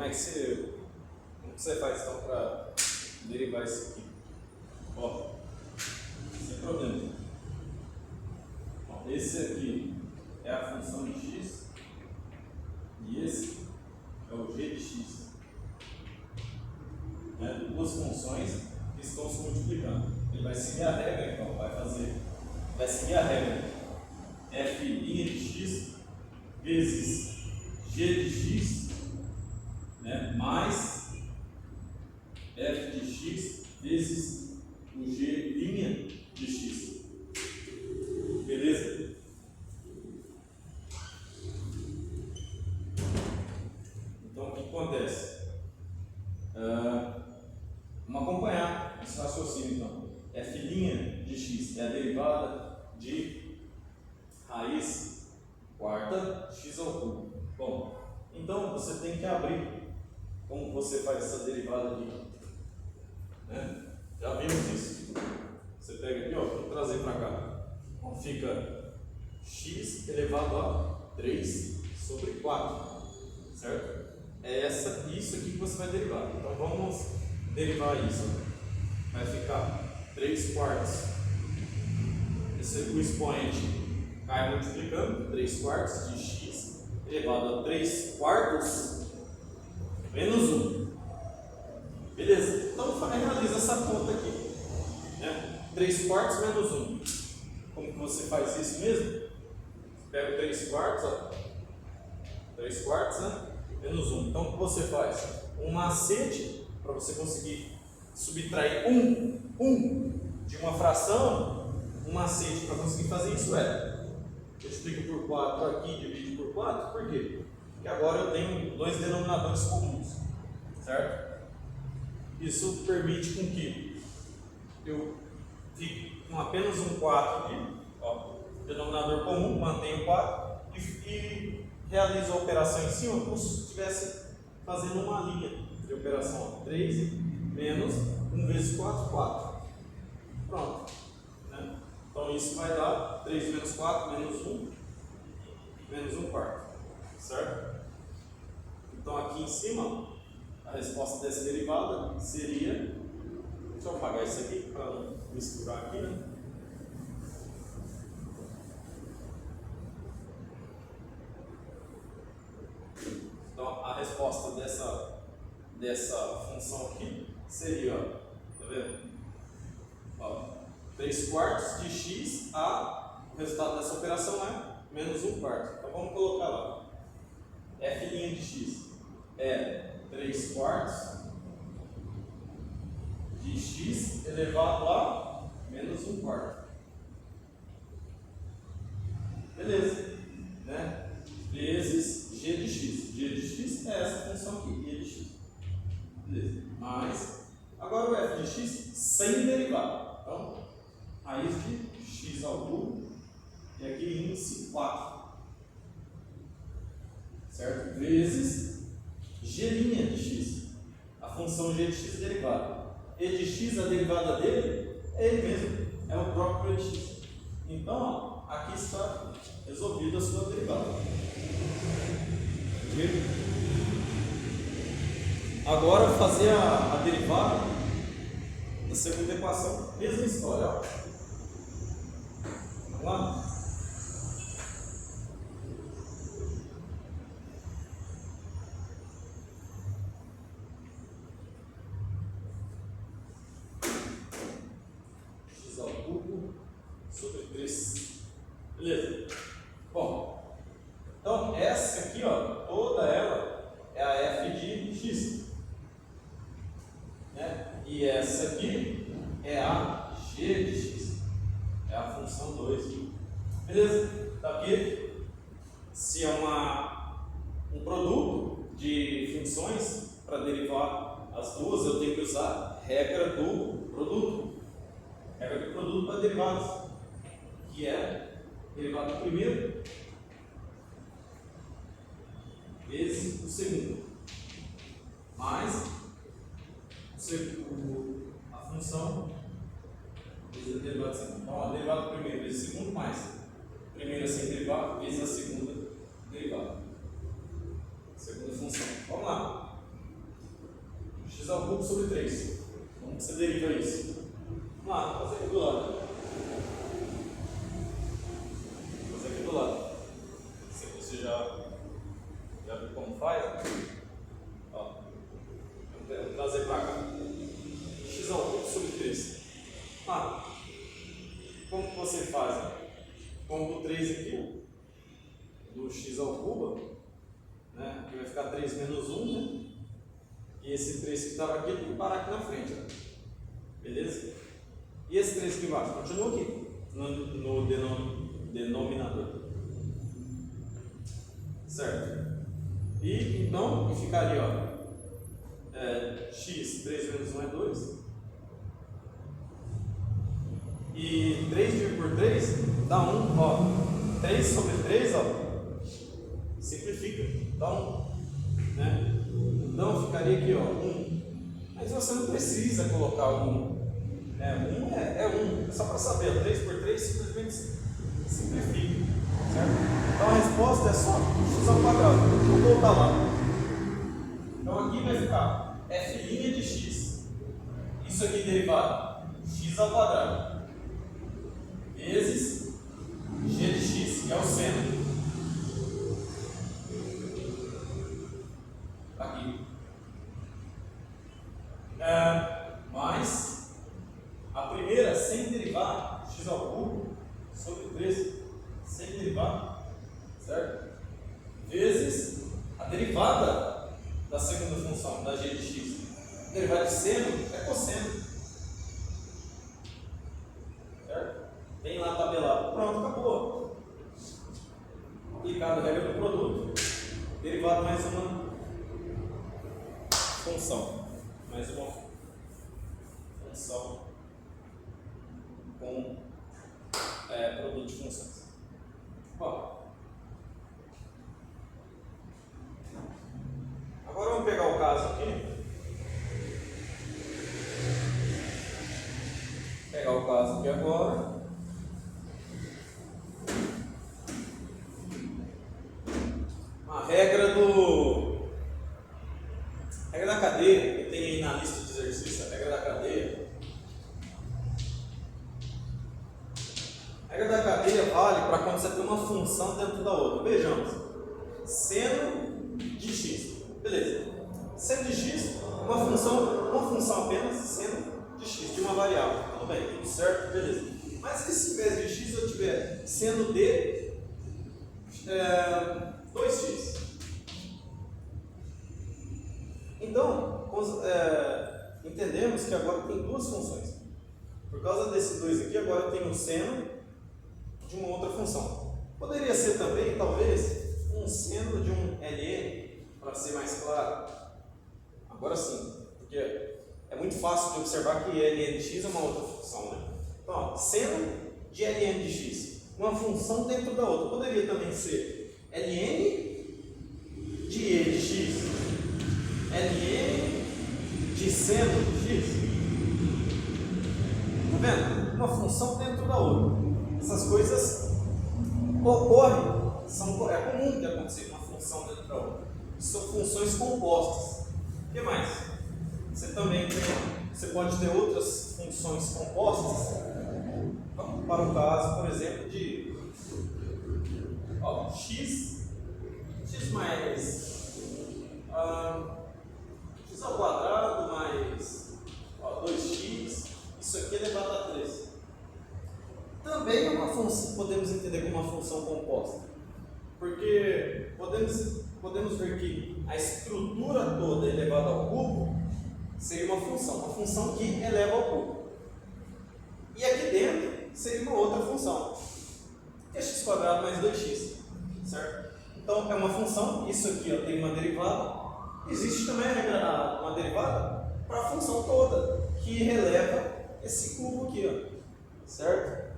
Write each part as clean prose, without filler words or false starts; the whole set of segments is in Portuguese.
como que você faz então para derivar isso aqui? Ó, sem problema. Ó, esse aqui é a função de x e esse é o g de x. Né? Duas funções que estão se multiplicando. Ele vai seguir a regra, então vai seguir a regra f' de x vezes g de x, né, mais f de x vezes o g' de x. Beleza? Então o que acontece? Vamos acompanhar esse raciocínio então. F' de x é a derivada de raiz quarta x ao cubo. Bom, então você tem que abrir como você faz essa derivada aqui. Né? Já vimos isso. Você pega aqui, ó, vou trazer para cá. Então fica x elevado a 3 sobre 4. Certo? É isso aqui que você vai derivar. Então vamos derivar isso. Vai ficar 3 quartos. O expoente cai multiplicando, 3 quartos de x elevado a 3 quartos menos 1. Beleza? Então realiza essa conta aqui. Né? 3 quartos menos 1. Como que você faz isso mesmo? Pega o 3 quartos, ó. 3 quartos, né? Menos 1. Então o que você faz? Um macete para você conseguir subtrair 1 de uma fração. Um macete para conseguir fazer isso multiplico por 4 aqui, divide por 4, por quê? Porque agora eu tenho dois denominadores comuns, certo? Isso permite com que eu fique com apenas um 4 aqui, ó, denominador comum, mantenho 4 e realizo a operação em cima como se estivesse fazendo uma linha de operação, ó, 3 menos 1 vezes 4, 4. Pronto. Né? Então isso vai dar 3 menos 4 menos 1 quarto, certo? Então aqui em cima a resposta dessa derivada seria, deixa eu apagar isso aqui para não misturar aqui, né? Então a resposta dessa função aqui seria, ó, tá vendo? Ó, 3 quartos de x o resultado dessa operação é menos 1 quarto. Então vamos colocar lá. F' de x é 3 quartos de x elevado a menos 1 quarto. Beleza? Né? Vezes g de x. G de x é essa função aqui, e de x. Beleza? Mas, agora o f de x sem derivada. Então, raiz de x ao cubo, e aqui índice 4, certo? Vezes g' de x, a função g de x derivada. E de x, a derivada dele, é ele mesmo, é o próprio e de x. Então, ó, aqui está resolvida a sua derivada. Agora, fazer a derivada da segunda equação, mesma história, ó. Vamos lá? X ao cubo sobre 3. Beleza? Bom, então essa aqui, ó, toda ela é a f de x. Né? E essa aqui é a g de x. É a função 2. Beleza? Então aqui, se é um produto de funções, para derivar as duas, eu tenho que usar a regra do produto. Regra do produto para derivadas, que é derivado do primeiro vezes o segundo, mais a função vezes a derivada do segundo. Então, a derivada do primeiro vezes o segundo, mais a primeira sem derivada vezes a segunda derivada. Segunda função. Vamos lá. que você deriva isso? Vamos lá, vou fazer aqui do lado. Vou fazer aqui do lado. Se você já viu como faz, ó, vou trazer para cá. X ao cubo sobre 3. Como que você faz? Como o 3 aqui, do x ao cubo, né? Aqui vai ficar 3 menos 1, né? E esse 3 que estava aqui tem que parar aqui na frente, ó. Beleza? E esse 3 aqui embaixo? Continua aqui, no denominador. Certo? E então ficaria, ó, x, 3 menos 1 é 2. E 3 dividido por 3 dá 1, ó. 3 sobre 3, ó, simplifica, dá 1, né? Então ficaria aqui, ó, 1. Mas você não precisa colocar 1. 1 é 1, é só para saber, ó, 3 por 3 simplesmente simplifica, certo? Então a resposta é só x ao quadrado. Vou voltar lá. Então aqui vai ficar f' de x. Isso aqui derivado, x ao quadrado. Vezes g de x, que é o seno. Aqui. Mais a primeira sem derivar, x ao cubo, sobre 3, sem derivar, certo? Vezes a derivada da segunda função, da g de x. Derivada de seno é cosseno. Vem lá tabelado, pronto, acabou. Aplicado a regra do produto, derivado mais uma função. Mais uma função com produto de funções. Bom, agora vamos pegar o caso aqui. Pegar o caso aqui agora. Regra da cadeia, que tem aí na lista de exercício, a regra da cadeia. A regra da cadeia vale para quando você tem uma função dentro da outra. Vejamos. Seno de x. Beleza. Seno de x, uma função apenas, seno de x, de uma variável. Tudo bem, tudo certo? Beleza. Mas e se em vez de x eu tiver seno de 2x? Então, entendemos que agora tem duas funções. Por causa desse 2 aqui, agora eu tenho um seno de uma outra função. Poderia ser também, talvez, um seno de um ln, para ser mais claro. Agora sim, porque é muito fácil de observar que ln de x é uma outra função, né? Então, ó, seno de ln de x, uma função dentro da outra. Poderia também ser ln de e de x. ln de seno de x. Tá vendo? Uma função dentro da outra. Essas coisas ocorrem, é comum de acontecer uma função dentro da outra. São funções compostas. O que mais? Você pode ter outras funções compostas. Para o caso, por exemplo, de x mais x ao quadrado mais 2x, isso aqui é elevado a 3. Também é uma função, podemos entender como uma função composta, porque podemos ver que a estrutura toda elevada ao cubo seria uma função que eleva ao cubo. E aqui dentro seria uma outra função, que é x quadrado mais 2x, certo? Então é uma função, isso aqui tem uma derivada. Existe também uma derivada para a função toda, que releva esse cubo aqui, certo?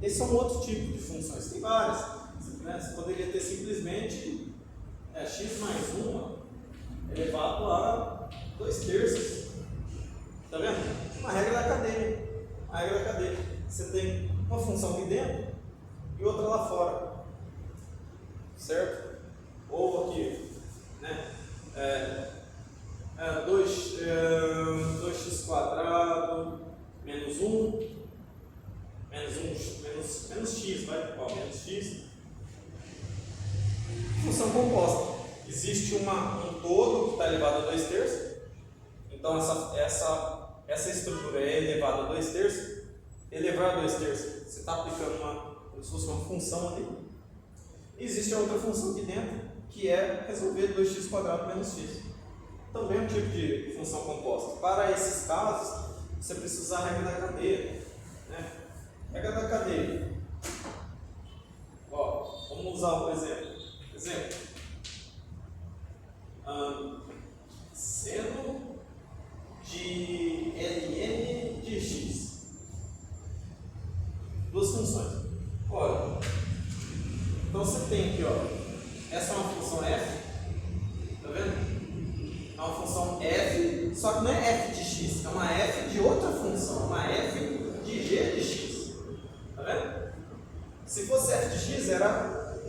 Esse é um outro tipo de funções, tem várias. Né? Você poderia ter simplesmente x mais 1 elevado a 2/3. Está vendo? Uma regra da cadeia. A regra da cadeia. Você tem uma função aqui dentro e outra lá fora. Certo? Ou aqui, né? 2x² de x. Função composta. Existe um todo que está elevado a 2/3. Então essa estrutura é elevada a 2/3. Elevar a 2/3, você está aplicando como se fosse uma função ali. Existe a outra função aqui dentro, que é resolver 2x² menos x. Também é um tipo de função composta. Para esses casos, você precisa usar a regra da cadeia. Né? Regra da cadeia. Ó, vamos usar um exemplo. Seno de ln de x. Duas funções. Olha, então você tem aqui, ó, essa é uma função f, tá vendo? É uma função f, só que não é f de x, é uma f de outra função, uma f de g de x, tá vendo? Se fosse f de x, era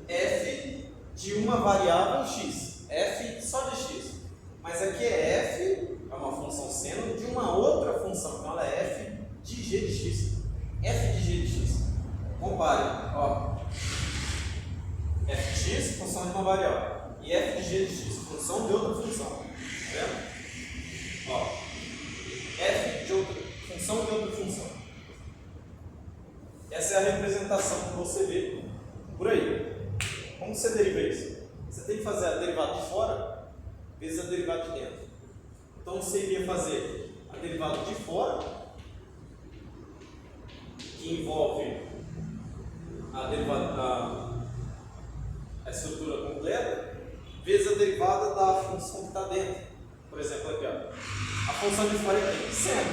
f de uma variável x, f só de x, mas aqui é f, é uma função seno de uma outra função, então ela é f de g de x, f de g de x. Compare, ó, f de x, função de uma variável, e f de g de x, função de outra função, tá vendo? Ó, f de outra função de outra função. Essa é a representação que você vê por aí. Como você deriva isso? Você tem que fazer a derivada de fora vezes a derivada de dentro. Então você iria fazer a derivada de fora, que envolve a derivada a estrutura completa, vezes a derivada da função que está dentro. Por exemplo, aqui, ó, a função de fora é seno,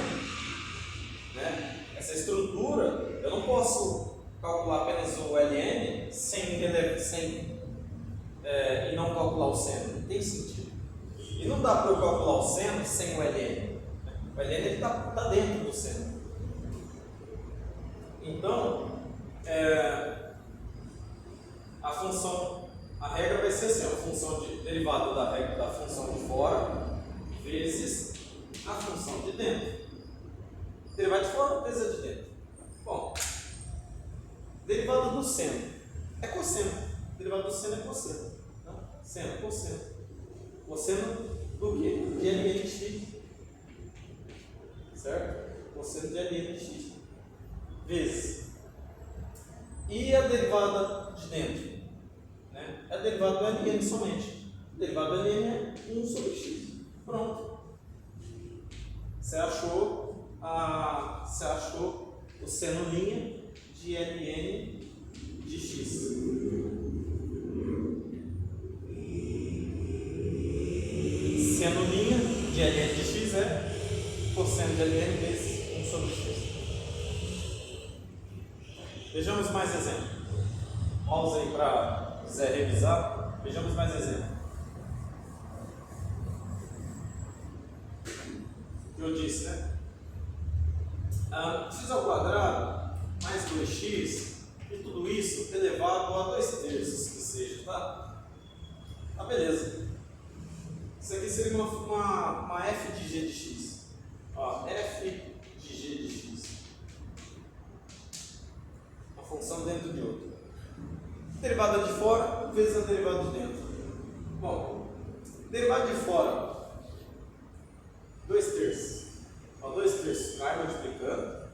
né? Essa estrutura, eu não posso calcular apenas o ln e não calcular o seno. Não tem sentido. E não dá para eu calcular o seno sem o ln. O ln está dentro do seno. Então, a regra vai ser assim, a função de derivada da função de fora vezes a função de dentro. Derivada de fora vezes a de dentro. Bom, derivada do seno é cosseno. Derivada do seno é cosseno. Não? Seno, cosseno. Cosseno do quê? De ln de x. Certo? Cosseno de ln de x. Vezes. E a derivada de dentro? Né? É a derivada do ln somente. A derivada do ln é 1/x. Pronto. Você achou o seno linha de ln de x. Seno linha de ln de x é cosseno de ln vezes 1/x. Vejamos mais exemplos. Pausa aí para quiser revisar. Vejamos mais exemplos. Eu disse, né? X² mais 2x e tudo isso elevado a 2/3, que seja, tá? Tá, beleza. Isso aqui seria uma f de g de x. Ó, f de g de x. Uma função dentro de outra. Derivada de fora vezes a derivada de dentro. Bom, derivada de fora, 2/3. Ó, 2/3 vai multiplicando,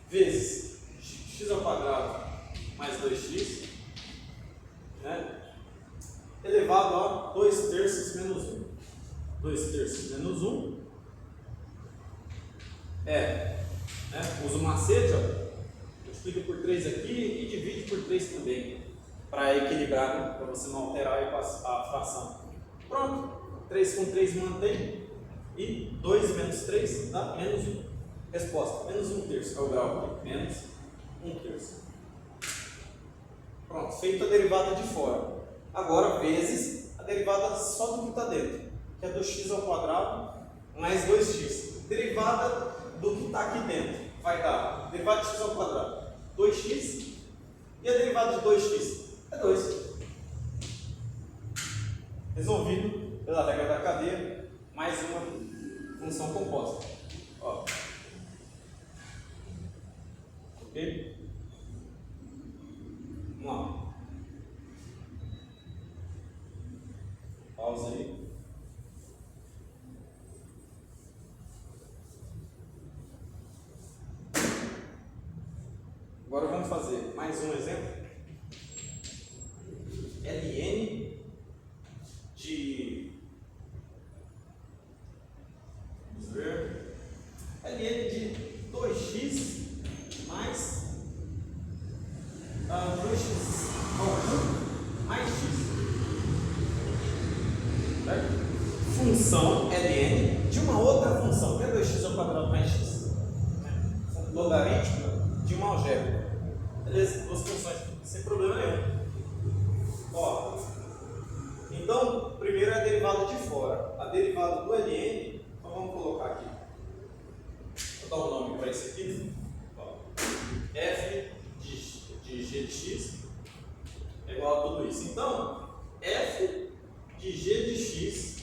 vezes x² mais 2x, né? Elevado a 2/3 menos 1. 2/3 menos 1 né? Usa o macete, ó, multiplica por 3 aqui e divide por 3 também, para equilibrar, né? Para você não alterar a fração. Pronto, 3 com 3 mantém. E 2 menos 3 dá menos 1. Resposta, menos 1/3. É o grau aqui, menos 1/3. Pronto, feita a derivada de fora. Agora, vezes a derivada só do que está dentro, que é 2x² mais 2x. Derivada do que está aqui dentro vai dar derivada de x², 2x, e a derivada de 2x é 2. Resolvido pela regra da cadeia, mais uma função composta. Ó. Ok? Vamos lá. Pausa aí. Agora vamos fazer mais um exemplo. ln de... Vamos ver. ln de 2x mais 2x mais x. Certo? Função ln de uma outra função, que é 2x ao quadrado mais x. Logarítmica de uma algébra. Beleza? Duas funções, sem problema nenhum. Ó, então, primeiro é a derivada de fora. A derivada do ln, então vamos colocar aqui. Vou dar um nome para isso aqui. Ó, f de g de x é igual a tudo isso. Então, f de g de x,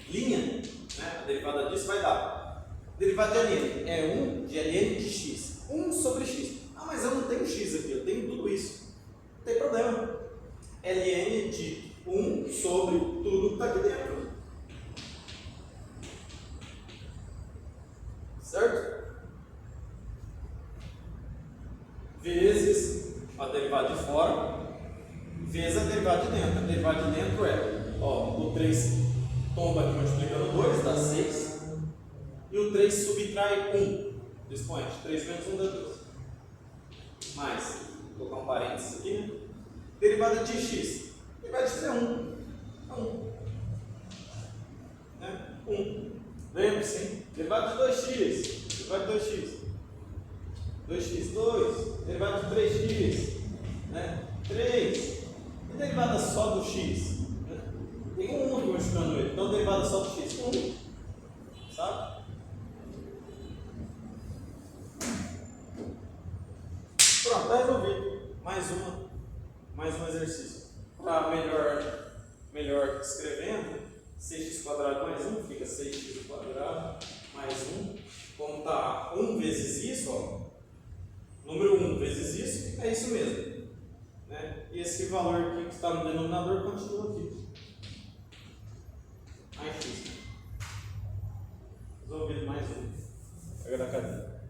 linha, né, a derivada disso vai dar. Derivada de ln é 1 de ln de x. 1 sobre x. Ah, mas eu não tenho x aqui, eu tenho tudo isso. Não tem problema. ln de 1 sobre tudo que está aqui dentro. Certo? Vezes a derivada de fora, vezes a derivada de dentro. A derivada de dentro é, ó, o 3 tomba aqui multiplicando 2, dá 6. E o 3 subtrai 1. Expoente. 3 menos 1 dá 2. Mais, vou colocar um parênteses aqui, né? Derivada de x. Derivada de x é 1. É 1. Né? 1. Lembre-se, hein? Derivada de 2x. Derivada de 2x. 2x, 2. Derivada de 3x. Né? 3. E derivada só do x? Né? Tem um aqui mostrando ele. Então, derivada só do x. 1. Sabe? Pronto, está resolvido. Mais um exercício. Para melhor escrevendo, 6x quadrado mais 1 fica 6x quadrado mais 1. Como está 1 vezes isso, ó, número 1 vezes isso, é isso mesmo. Né? E esse valor aqui que está no denominador continua aqui. Mais x. Resolvido mais um. Pega da cadeira.